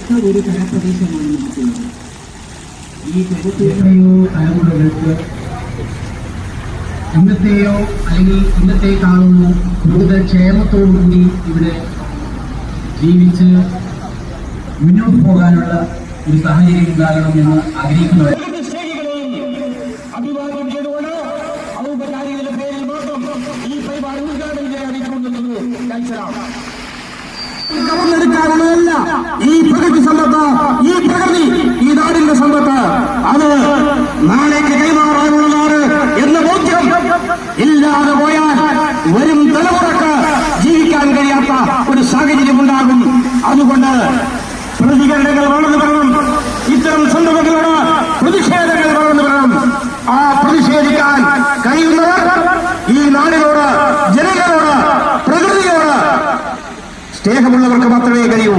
മികച്ച ഒരു കരപ്രദേശമാണ് നമുക്കുള്ളത്. ഈ എത്രയോ തലമുറകൾക്ക് ഇന്നത്തെയോ അല്ലെങ്കിൽ ഇന്നത്തെക്കാളുമോ കൂടുതൽ ക്ഷേമത്തോടുകൂടി ഇവിടെ ജീവിച്ച് മുന്നോട്ട് പോകാനുള്ള ഒരു സാഹചര്യം ഉണ്ടാകണം എന്ന് ആഗ്രഹിക്കുന്നവർ അഭിവാദ്യം ചെയ്തുകൊണ്ട് ഔപചാരികയുടെ പേരിൽ മാത്രം ഈ പരിപാടി ഉദ്ഘാടനം ചെയ്യാൻ കവർന്നെടുക്കാനുള്ളതല്ല ഈ പ്രകൃതി സമ്പത്ത്, ഈ പ്രകൃതി, ഈ നാടിന്റെ സമ്പത്ത് അത് നാളേക്ക് കൈമാറാനുള്ളതാണ് എന്ന ബോധ്യം ഇല്ലാതെ പോയാൽ വരും തലമുറക്ക് ജീവിക്കാൻ കഴിയാത്ത ഒരു സാഹചര്യം ഉണ്ടാകും. അതുകൊണ്ട് പ്രതികരണങ്ങൾ വളർന്നു വരണം, ഇത്തരം സംഭവങ്ങളോട് പ്രതിഷേധങ്ങൾ വളർന്നു വരണം. ആ പ്രതിഷേധിക്കാൻ കഴിയുന്നവർ ഈ നാടിനോട്, ജനങ്ങളോട്, പ്രകൃതിയോട് സ്നേഹമുള്ളവർക്ക് മാത്രമേ കഴിയൂ.